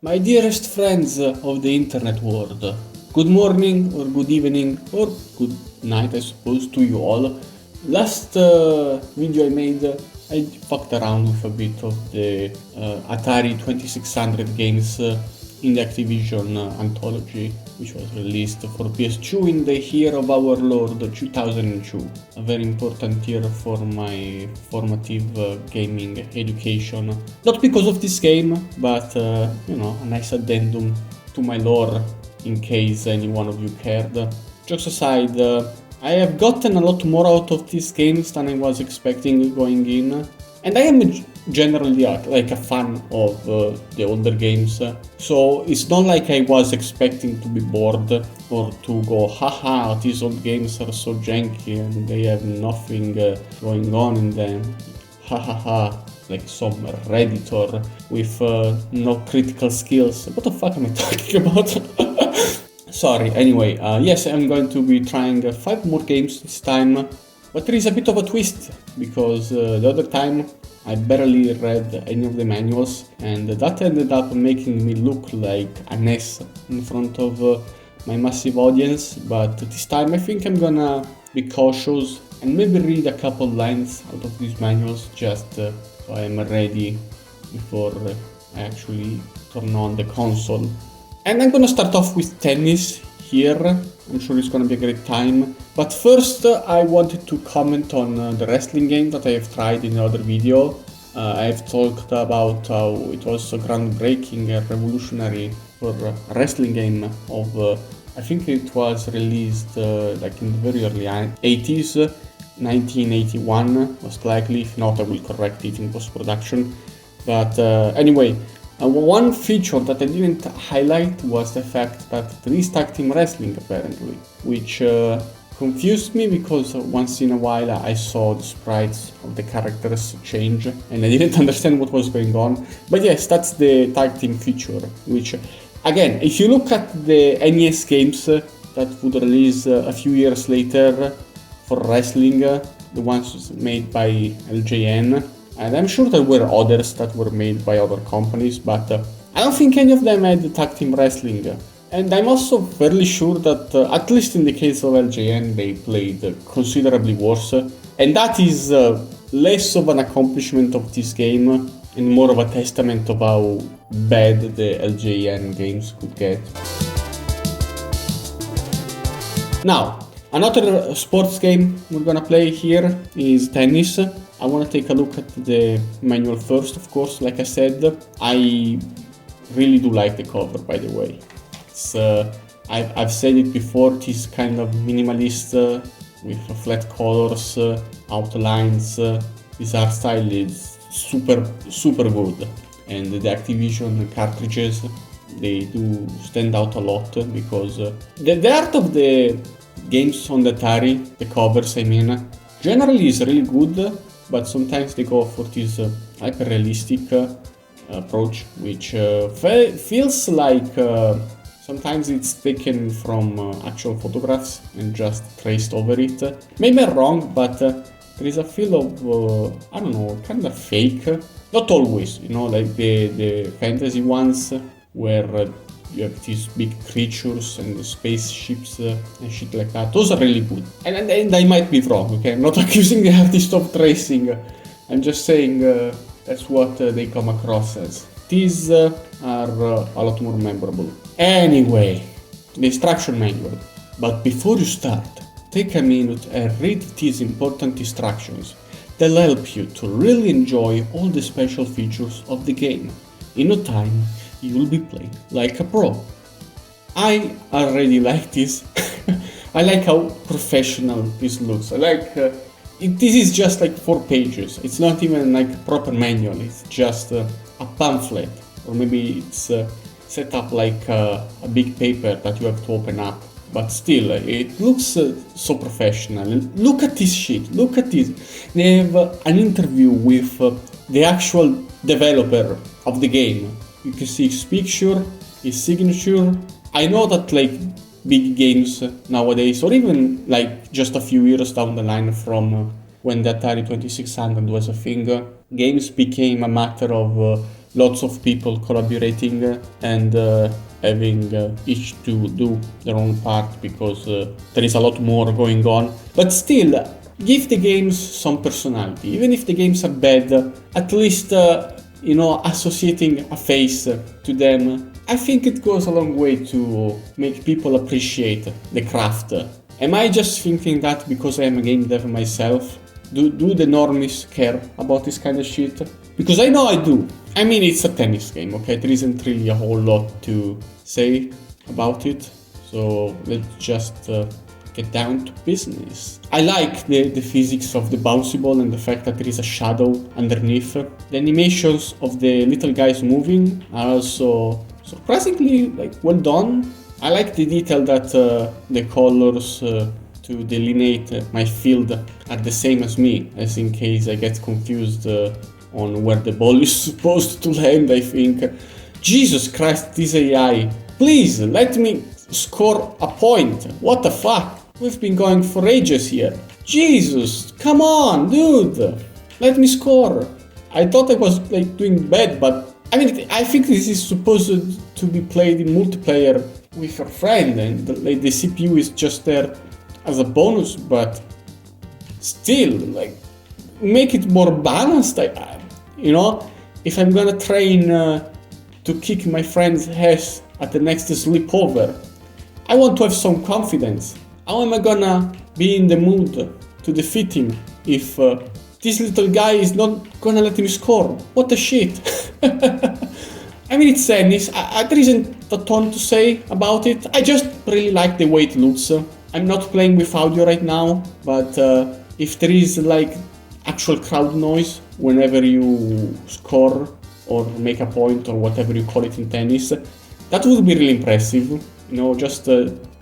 My dearest friends of the internet world, good morning or good evening or good night, I suppose, to you all. Last video I made, I fucked around with a bit of the Atari 2600 games in the Activision anthology, which was released for PS2 in the year of our Lord 2002. A very important year for my formative gaming education. Not because of this game, but a nice addendum to my lore in case any one of you cared. Jokes aside, I have gotten a lot more out of these games than I was expecting going in. And I am generally like a fan of the older games, so it's not like I was expecting to be bored or to go, haha, these old games are so janky and they have nothing going on in them, hahaha, like some Redditor with no critical skills. What the fuck am I talking about? Sorry, anyway, yes, I'm going to be trying 5 more games this time. But there is a bit of a twist, because the other time I barely read any of the manuals, and that ended up making me look like an S in front of my massive audience. But this time I think I'm gonna be cautious and maybe read a couple lines out of these manuals just so I'm ready before I actually turn on the console. And I'm gonna start off with tennis here. I'm sure it's gonna be a great time. But first, I wanted to comment on the wrestling game that I have tried in another video. I've talked about how it was so groundbreaking and revolutionary for a wrestling game of, I think it was released like in the very early 80s, 1981 most likely, if not I will correct it in post-production. But anyway, one feature that I didn't highlight was the fact that there is tag team wrestling apparently, which confused me because once in a while I saw the sprites of the characters change and I didn't understand what was going on. But yes, that's the tag team feature, which again, if you look at the NES games that would release a few years later for wrestling, the ones made by LJN, and I'm sure there were others that were made by other companies, but I don't think any of them had tag team wrestling. And I'm also fairly sure that, at least in the case of LJN, they played considerably worse. And that is less of an accomplishment of this game and more of a testament of how bad the LJN games could get. Now, another sports game we're gonna play here is tennis. I want to take a look at the manual first, of course. Like I said, I really do like the cover, by the way. It's, I've said it before, it is kind of minimalist with flat colors, outlines. This art style is super good. And the Activision cartridges, they do stand out a lot because the art of the games on the Atari, the covers I mean, generally is really good. But sometimes they go for this hyper-realistic approach, which feels like sometimes it's taken from actual photographs and just traced over it. Maybe I'm wrong, but there is a feel of, I don't know, kind of fake. Not always, like the fantasy ones where you have these big creatures and the spaceships and shit like that. Those are really good. And I might be wrong, okay? I'm not accusing the artist of tracing. I'm just saying that's what they come across as. These are a lot more memorable. Anyway, the instruction manual. But before you start, take a minute and read these important instructions. They'll help you to really enjoy all the special features of the game. In no time, you will be playing like a pro. I already like this. I like how professional this looks. I like this is just like 4 pages. It's not even like a proper manual. It's just a pamphlet, or maybe it's set up like a big paper that you have to open up. But still, it looks so professional. Look at this shit. Look at this. They have an interview with the actual developer of the game. You can see his picture, his signature. I know that like big games nowadays, or even like just a few years down the line from when the Atari 2600 was a thing, games became a matter of lots of people collaborating and having each to do their own part because there is a lot more going on. But still, give the games some personality. Even if the games are bad, at least, associating a face to them, I think it goes a long way to make people appreciate the craft. Am I just thinking that because I am a game dev myself? Do the normies care about this kind of shit? Because I know I do. I mean, it's a tennis game, okay? There isn't really a whole lot to say about it. So let's just get down to business. I like the physics of the bouncy ball and the fact that there is a shadow underneath. The animations of the little guys moving are also surprisingly well done. I like the detail that the colors to delineate my field are the same as me, as in case I get confused on where the ball is supposed to land. I think, Jesus Christ, this AI, please let me score a point. What the fuck? We've been going for ages here. Jesus, come on, dude, let me score. I thought I was doing bad, but I mean, I think this is supposed to be played in multiplayer with your friend, and the CPU is just there as a bonus, but still, make it more balanced. If I'm gonna train to kick my friend's ass at the next sleepover, I want to have some confidence. How am I gonna be in the mood to defeat him if this little guy is not gonna let him score? What the shit? I mean, it's tennis. There isn't a ton to say about it. I just really like the way it looks. I'm not playing with audio right now, but if there is actual crowd noise whenever you score or make a point or whatever you call it in tennis, that would be really impressive. Just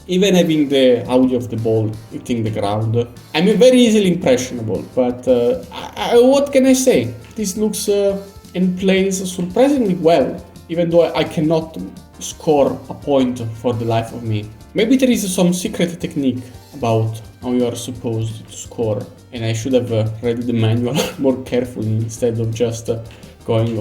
even having the audio of the ball hitting the ground. I'm very easily impressionable, but what can I say? This looks and plays surprisingly well, even though I cannot score a point for the life of me. Maybe there is some secret technique about how you are supposed to score, and I should have read the manual more carefully instead of just going,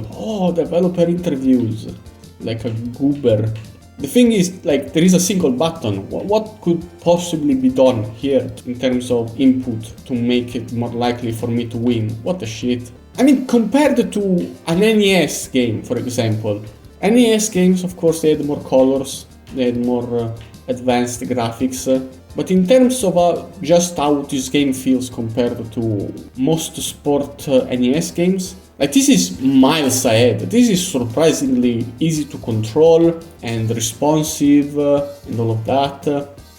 developer interviews, like a goober. The thing is, there is a single button. What could possibly be done here in terms of input to make it more likely for me to win? What the shit? I mean, compared to an NES game, for example. NES games, of course, they had more colors, they had more advanced graphics, but in terms of just how this game feels compared to most sport NES games, this is miles ahead. This is surprisingly easy to control and responsive and all of that.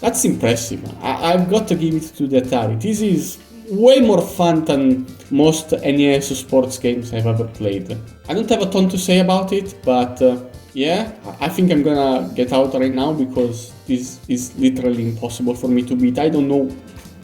That's impressive. I've got to give it to the Atari. This is way more fun than most NES sports games I've ever played. I don't have a ton to say about it, but I think I'm gonna get out right now because this is literally impossible for me to beat. I don't know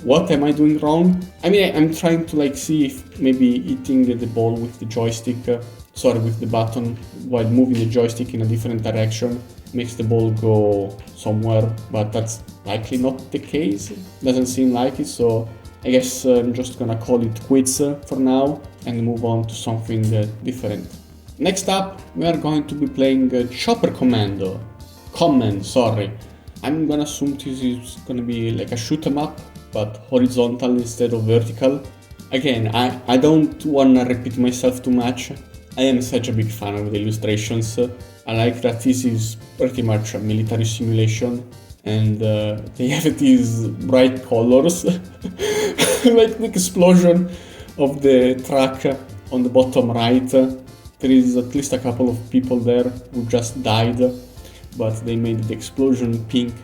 what am I doing wrong. I mean, I'm trying to see if maybe hitting the ball with the joystick, with the button while moving the joystick in a different direction makes the ball go somewhere, but that's likely not the case. Doesn't seem like it, so I guess I'm just gonna call it quits for now and move on to something different. Next up, we are going to be playing Chopper Command. I'm gonna assume this is gonna be like a shoot 'em up, but horizontal instead of vertical. Again, I don't wanna repeat myself too much. I am such a big fan of the illustrations. I like that this is pretty much a military simulation, and they have these bright colors, like the explosion of the truck on the bottom right. There is at least a couple of people there who just died, but they made the explosion pink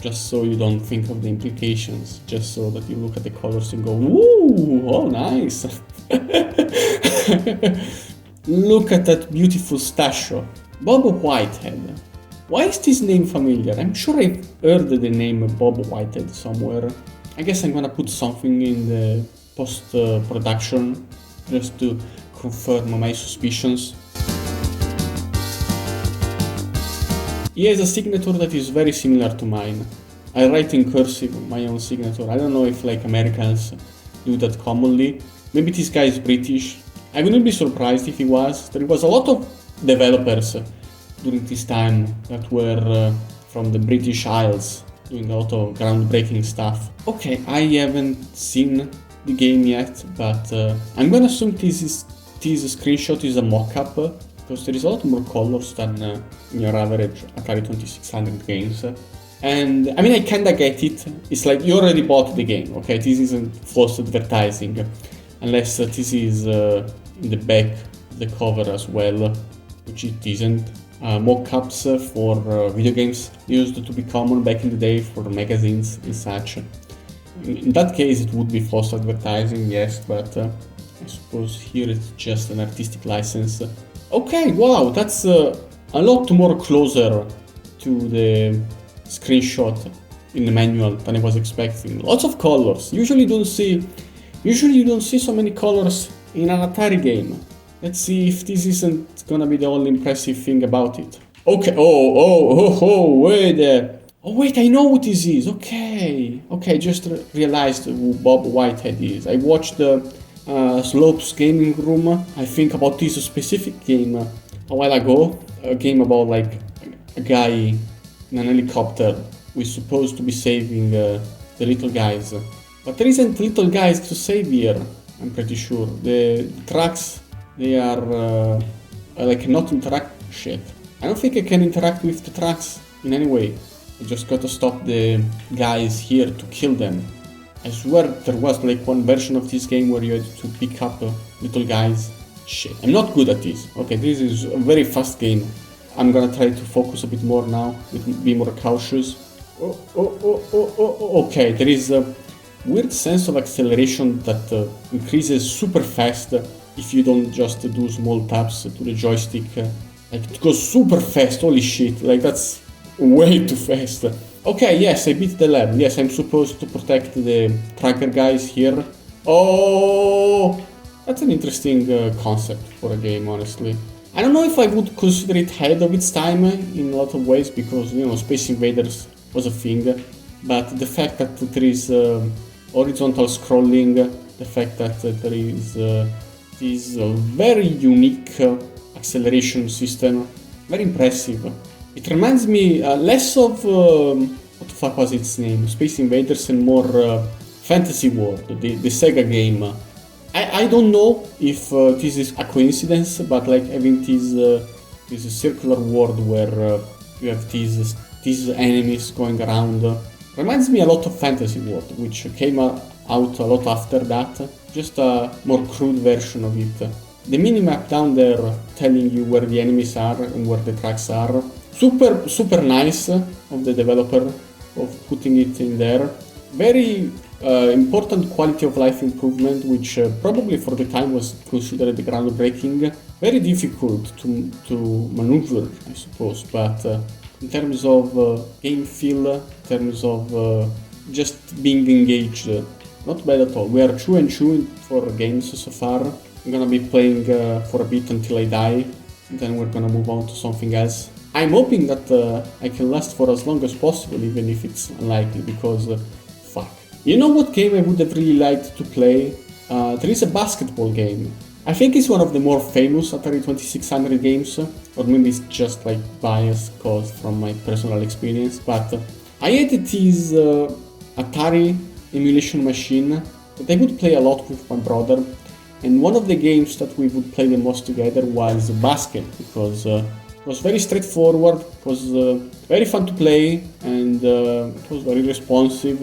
just so you don't think of the implications, just so that you look at the colors and go, "Ooh, oh nice." Look at that beautiful statue. Bob Whitehead. Why is this name familiar? I'm sure I've heard the name Bob Whitehead somewhere. I guess I'm gonna put something in the post-production just to confirm my suspicions. He has a signature that is very similar to mine. I write in cursive my own signature. I don't know if Americans do that commonly. Maybe this guy is British. I wouldn't be surprised if he was. There was a lot of developers during this time that were from the British Isles doing a lot of groundbreaking stuff. Okay, I haven't seen the game yet, but I'm gonna assume this screenshot is a mock-up because there is a lot more colors than in your average Atari 2600 games. And I mean, I kinda get it. It's like you already bought the game, okay? This isn't false advertising, unless this is in the back of the cover as well, which it isn't. Mock-ups for video games used to be common back in the day for magazines and such. In that case, it would be false advertising, yes, but I suppose here it's just an artistic license. Okay, wow, that's a lot more closer to the screenshot in the manual than I was expecting. Lots of colors. Usually you don't see so many colors in an Atari game. Let's see if this isn't gonna be the only impressive thing about it. Okay, wait, I know what this is. Okay, just realized who Bob Whitehead is. I watched the Slopes Gaming Room, I think, about this specific game a while ago. A game about like a guy in an helicopter who is supposed to be saving the little guys. But there isn't little guys to save here, I'm pretty sure. The trucks, they are like not interact shit. I don't think I can interact with the trucks in any way. I just gotta stop the guys here to kill them. I swear there was like one version of this game where you had to pick up little guys. Shit, I'm not good at this. Okay, this is a very fast game. I'm gonna try to focus a bit more now, be more cautious. Okay, there is a weird sense of acceleration that increases super fast if you don't just do small taps to the joystick. Like it goes super fast, holy shit, like that's way too fast. Okay, yes, I beat the lab. Yes, I'm supposed to protect the tracker guys here. Oh, that's an interesting concept for a game, honestly. I don't know if I would consider it ahead of its time in a lot of ways because, you know, Space Invaders was a thing. But the fact that there is horizontal scrolling, the fact that there is this very unique acceleration system, very impressive. It reminds me less of, what the fuck was its name, Space Invaders, and more Fantasy World, the Sega game. I don't know if this is a coincidence, but like having this circular world where you have these enemies going around reminds me a lot of Fantasy World, which came out a lot after that, just a more crude version of it. The minimap down there telling you where the enemies are and where the tracks are. Super nice of the developer of putting it in there. Very important quality of life improvement, which probably for the time was considered groundbreaking. Very difficult to maneuver, I suppose, but in terms of game feel, in terms of just being engaged, not bad at all. We are chewing for games so far. I'm gonna be playing for a bit until I die, and then we're gonna move on to something else. I'm hoping that I can last for as long as possible, even if it's unlikely, because fuck. You know what game I would have really liked to play? There is a basketball game. I think it's one of the more famous Atari 2600 games, or maybe it's just like bias caused from my personal experience, but I had this Atari emulation machine that I would play a lot with my brother, and one of the games that we would play the most together was basket, because it was very straightforward, it was very fun to play, and it was very responsive.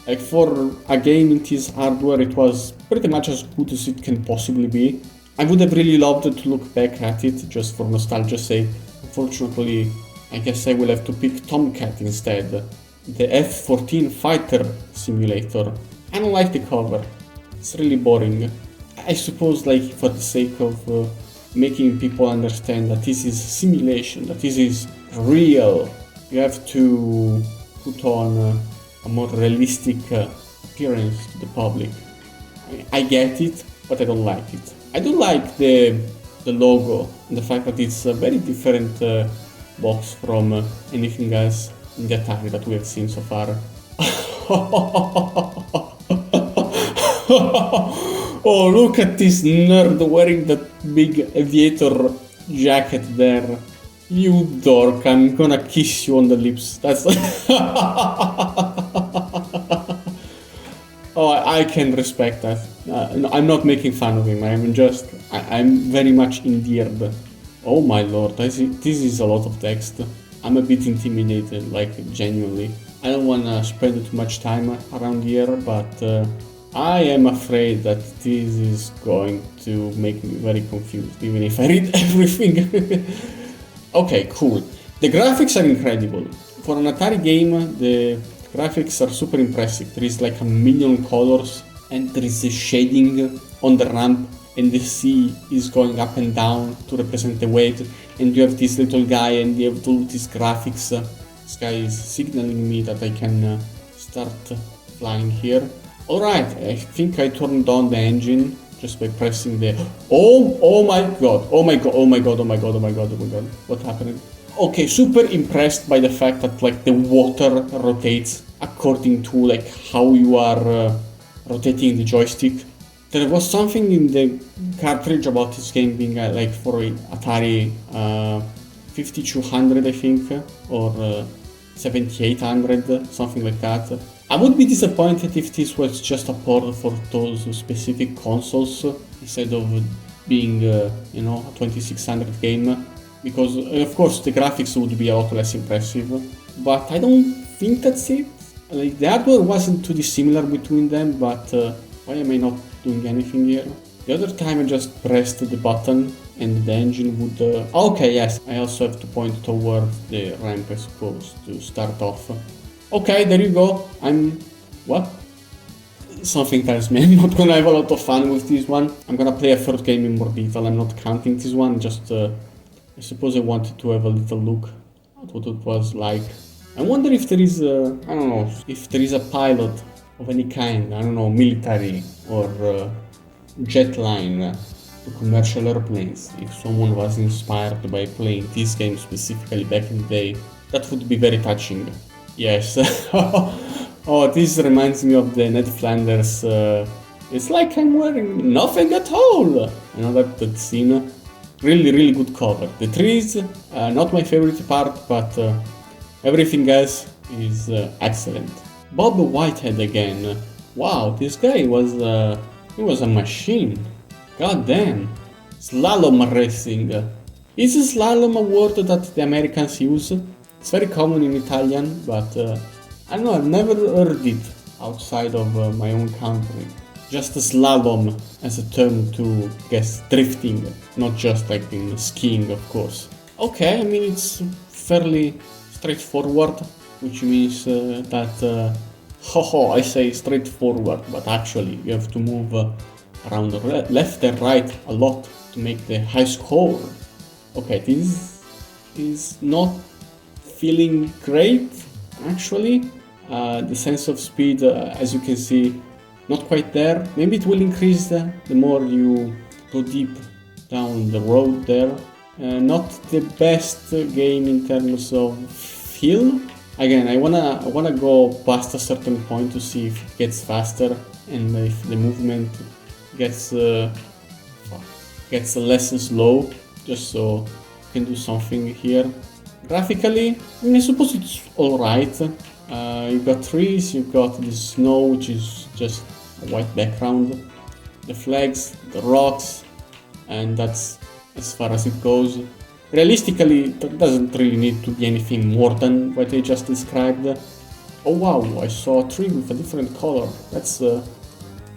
Like for a game in this hardware, it was pretty much as good as it can possibly be. I would have really loved to look back at it, just for nostalgia's sake. Unfortunately, I guess I will have to pick Tomcat instead, the F-14 fighter simulator. I don't like the cover, it's really boring. I suppose, like, for the sake of making people understand that this is simulation, that this is real, you have to put on a more realistic appearance to the public. I get it, but I don't like it. I do like the logo and the fact that it's a very different box from anything else in the Atari that we have seen so far. Oh, look at this nerd wearing that big aviator jacket there. You dork, I'm gonna kiss you on the lips. That's... Oh, I can respect that. No, I'm not making fun of him. I'm very much endeared. Oh my lord, this is a lot of text. I'm a bit intimidated, like genuinely. I don't wanna spend too much time around here, but I am afraid that this is going to make me very confused, even if I read everything. Okay, cool. The graphics are incredible. For an Atari game, the graphics are super impressive. There is like a million colors, and there is a shading on the ramp, and the sea is going up and down to represent the weight, and you have this little guy, and you have all these graphics. This guy is signaling me that I can start flying here. Alright, I think I turned on the engine just by pressing the... Oh my god, oh my god, oh my god, oh my god, oh my god, oh my god. What happened? Okay, super impressed by the fact that like the water rotates according to like how you are rotating the joystick. There was something in the cartridge about this game being like for Atari 5200 I think, or 7800, something like that. I would be disappointed if this was just a port for those specific consoles instead of being, you know, a 2600 game. Because, of course, the graphics would be a lot less impressive, but I don't think that's it. Like, the hardware wasn't too dissimilar between them, but why am I not doing anything here? The other time I just pressed the button and the engine would... Okay, yes, I also have to point toward the ramp, I suppose, to start off. Okay, there you go. What? Something tells me I'm not gonna have a lot of fun with this one. I'm gonna play a third game in more detail. I'm not counting this one, just... I suppose I wanted to have a little look at what it was like. I wonder if there is I don't know, if there is a pilot of any kind, I don't know, military or jetline to commercial airplanes. If someone was inspired by playing this game specifically back in the day, that would be very touching. Yes. Oh, this reminds me of the Ned Flanders. It's like I'm wearing nothing at all. You know that scene? Really good cover. The trees, not my favorite part, but everything else is excellent. Bob Whitehead again. Wow, this guy was a machine. God damn. Slalom racing. Is slalom a word that the Americans use? It's very common in Italian, but I don't know, I've never heard it outside of my own country. Just slalom as a term to guess drifting, not just like in skiing, of course. Okay, I mean it's fairly straightforward, which means that I say straightforward, but actually you have to move around left and right a lot to make the high score. Okay, this is not feeling great, actually. The sense of speed, as you can see, not quite there. Maybe it will increase the more you go deep down the road there. Not the best game in terms of feel. Again, I wanna go past a certain point to see if it gets faster and if the movement gets less slow, just so you can do something here. Graphically, I mean, I suppose it's alright. You've got trees, you've got the snow, which is just a white background, the flags, the rocks, and that's as far as it goes. Realistically, there doesn't really need to be anything more than what I just described. Oh wow, I saw a tree with a different color. That's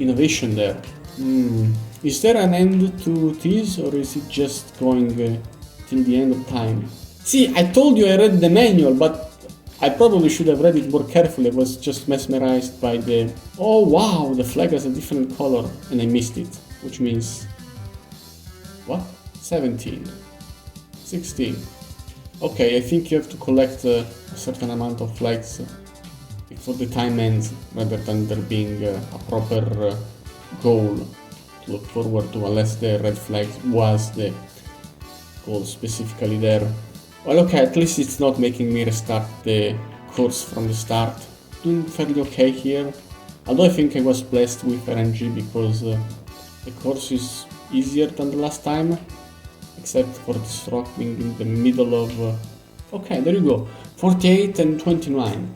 innovation there. Is there an end to this, or is it just going till the end of time? See, I told you I read the manual, but I probably should have read it more carefully. I was just mesmerized by the... Oh wow, the flag has a different color, and I missed it. Which means... What? 17. 16. Okay, I think you have to collect a certain amount of flags before the time ends, rather than there being a proper goal to look forward to, unless the red flag was the goal specifically there. Well, okay, at least it's not making me restart the course from the start. Doing fairly okay here. Although I think I was blessed with RNG because the course is easier than the last time. except for this rock being in the middle of... Okay, there you go. 48 and 29.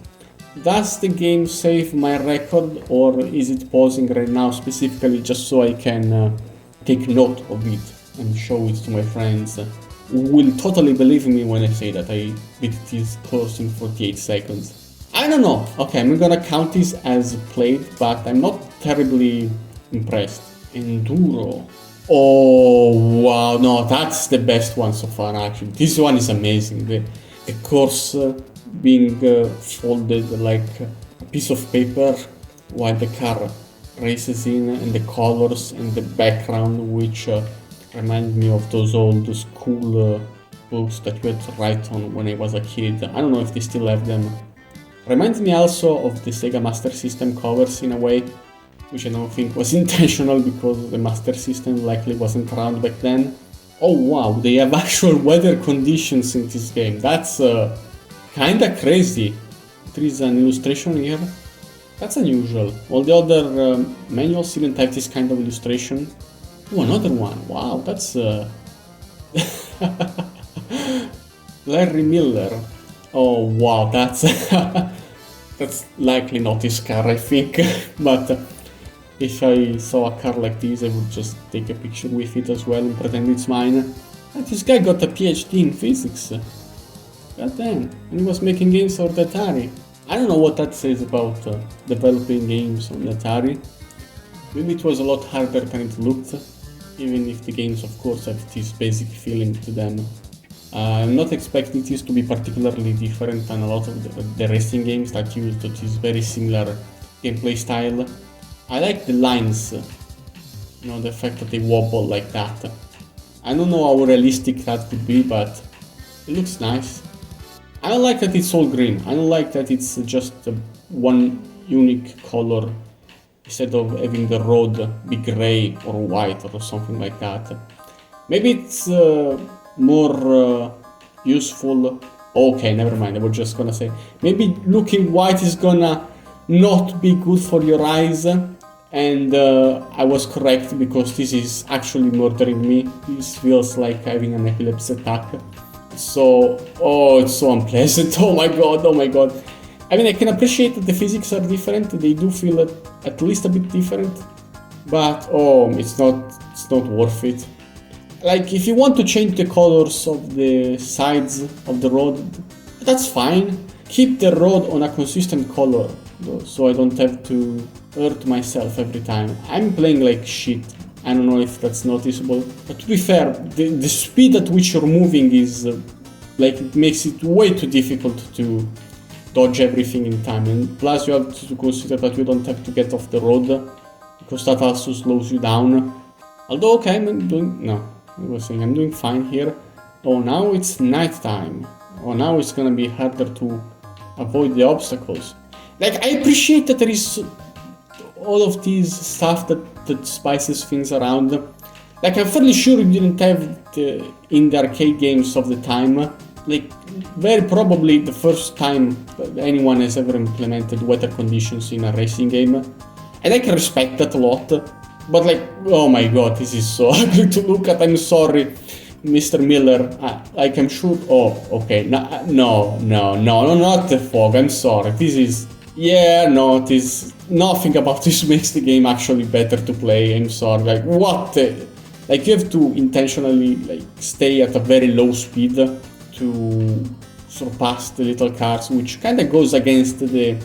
Does the game save my record, or is it pausing right now specifically just so I can take note of it and show it to my friends who will totally believe me when I say that I beat this course in 48 seconds? I don't know. Okay, I'm gonna count this as played, but I'm not terribly impressed. Enduro. Oh wow, no, that's the best one so far actually. This one is amazing. The course being folded like a piece of paper while the car races in, and the colors and the background, which remind me of those old school books that you had to write on when I was a kid. I don't know if they still have them. Reminds me also of the Sega Master System covers in a way, which I don't think was intentional because the Master System likely wasn't around back then. Oh wow, they have actual weather conditions in this game. That's kinda crazy. There is an illustration here. That's unusual. All the other manuals didn't have this kind of illustration. Oh, another one. Wow, that's... Larry Miller. Oh wow, that's... that's likely not his car, I think. But if I saw a car like this, I would just take a picture with it as well and pretend it's mine. And this guy got a PhD in physics. God damn, and he was making games for the Atari. I don't know what that says about developing games on the Atari. Maybe it was a lot harder than it looked, even if the games of course have this basic feeling to them. I'm not expecting this to be particularly different than a lot of the racing games that use this very similar gameplay style. I like the lines, you know, the fact that they wobble like that. I don't know how realistic that could be, but it looks nice. I don't like that it's all green. I don't like that it's just one unique color instead of having the road be gray or white or something like that. Maybe it's more useful. Okay, never mind. I was just gonna say maybe looking white is gonna not be good for your eyes, and I was correct because this is actually murdering me. This feels like having an epilepsy attack. So, oh, it's so unpleasant. Oh my god, oh my god. I mean, I can appreciate that the physics are different. They do feel at least a bit different, but oh, it's not worth it. Like, if you want to change the colors of the sides of the road, that's fine. Keep the road on a consistent color, though, so I don't have to hurt myself every time. I'm playing like shit. I don't know if that's noticeable, but to be fair, the speed at which you're moving is like, it makes it way too difficult to dodge everything in time, and plus you have to consider that you don't have to get off the road because that also slows you down. Although, okay, I'm doing fine here. Oh, now it's nighttime. Oh, now it's gonna be harder to avoid the obstacles. Like, I appreciate that there is all of these stuff that spices things around. Like, I'm fairly sure you didn't have in the arcade games of the time. Like, very probably the first time anyone has ever implemented weather conditions in a racing game. And I can respect that a lot. But like, oh my god, this is so ugly to look at. I'm sorry, Mr. Miller. Like, I'm sure. Oh, okay. No, not the fog. I'm sorry. This is. Yeah, no, this. Nothing about this makes the game actually better to play. I'm sorry. Like, what? Like, you have to intentionally like stay at a very low speed to surpass the little cars, which kind of goes against the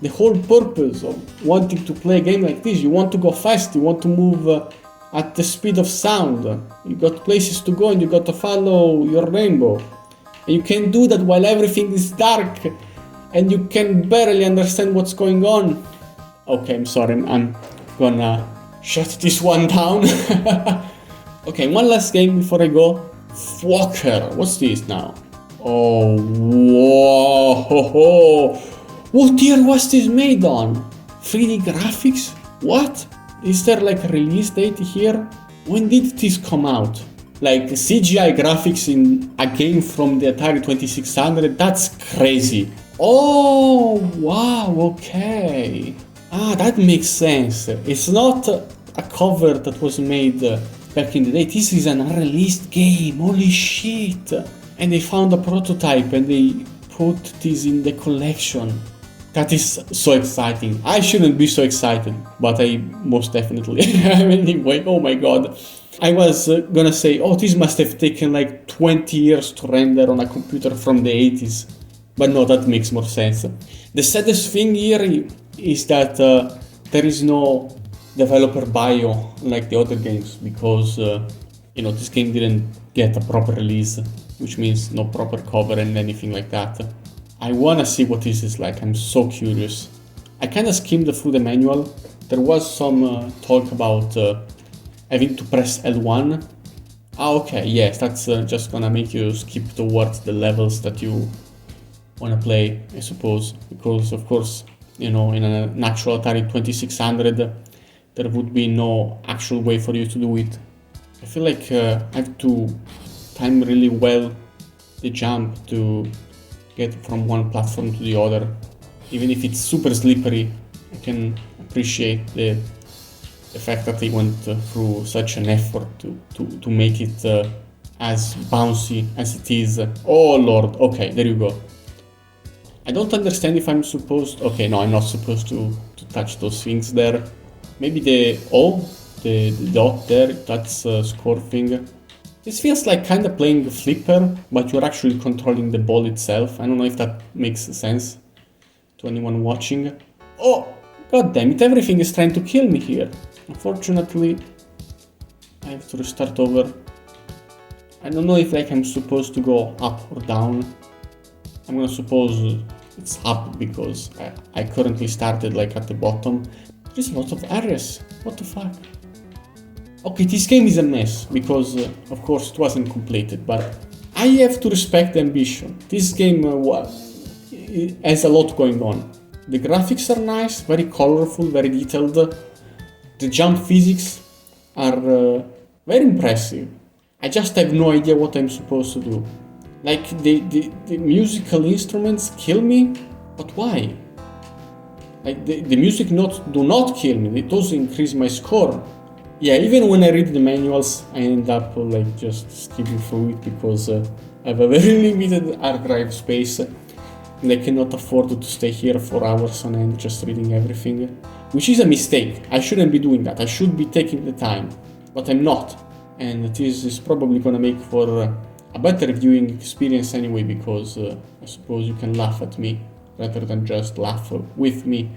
whole purpose of wanting to play a game like this. You want to go fast. You want to move at the speed of sound. You got places to go, and you got to follow your rainbow. And you can do that while everything is dark, and you can barely understand what's going on. Okay, I'm sorry, I'm gonna shut this one down. Okay, one last game before I go. Walker, what's this now? Oh, whoa! What year was this made on? 3D graphics? What? Is there like a release date here? When did this come out? Like CGI graphics in a game from the Atari 2600? That's crazy. Oh, wow, okay. Ah, that makes sense. It's not a cover that was made back in the day, this is an unreleased game, holy shit! And they found a prototype and they put this in the collection. That is so exciting. I shouldn't be so excited, but I most definitely am anyway. Oh my god. I was gonna say, oh, this must have taken like 20 years to render on a computer from the 80s. But no, that makes more sense. The saddest thing here is that there is no developer bio like the other games, because this game didn't get a proper release, which means no proper cover and anything like that. I wanna see what this is like. I'm so curious. I kinda skimmed through the manual. There was some talk about having to press L1. Okay, yes, that's just gonna make you skip towards the levels that you wanna play, I suppose, because of course, in an actual Atari 2600, there would be no actual way for you to do it. I feel like I have to time really well the jump to get from one platform to the other. Even if it's super slippery, I can appreciate the fact that they went through such an effort to make it as bouncy as it is. Oh lord, okay, there you go. I don't understand if I'm supposed... Okay, no, I'm not supposed to touch those things there. Maybe the dot there, that's a score thing. This feels like kind of playing the flipper, but you're actually controlling the ball itself. I don't know if that makes sense to anyone watching. Oh, god damn it, everything is trying to kill me here. Unfortunately, I have to restart over. I don't know if I'm supposed to go up or down. I'm gonna suppose it's up because I currently started at the bottom. There's a lot of areas. What the fuck? Okay, this game is a mess because, of course, it wasn't completed, but I have to respect the ambition. This game has a lot going on. The graphics are nice, very colorful, very detailed. The jump physics are very impressive. I just have no idea what I'm supposed to do. The musical instruments kill me, but why? The music do not kill me, it does increase my score. Yeah, even when I read the manuals, I end up just skipping through it because I have a very limited hard drive space and I cannot afford to stay here for hours on end just reading everything, which is a mistake. I shouldn't be doing that. I should be taking the time, but I'm not. And this is probably gonna make for a better viewing experience anyway, because I suppose you can laugh at me rather than just laugh with me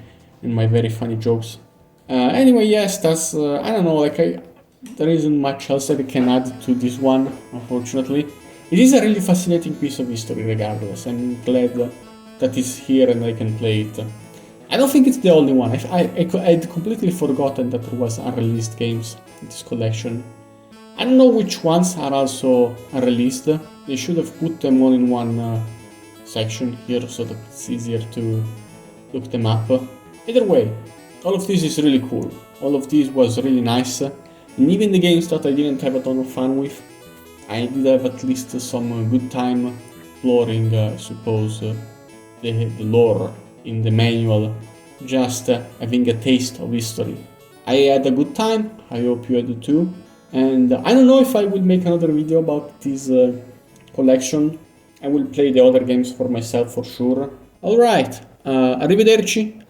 and my very funny jokes. Anyway, yes, that's, I don't know, there isn't much else that I can add to this one, unfortunately. It is a really fascinating piece of history regardless. I'm glad that it's here and I can play it. I don't think it's the only one. I'd completely forgotten that there was unreleased games in this collection. I don't know which ones are also unreleased. They should have put them all in one section here so that it's easier to look them up. Either way, all of this is really cool. All of this was really nice. And even the games that I didn't have a ton of fun with, I did have at least some good time exploring, I suppose, the lore in the manual, just having a taste of history. I had a good time, I hope you had too, and I don't know if I will make another video about this collection. I will play the other games for myself for sure. Alright, arrivederci,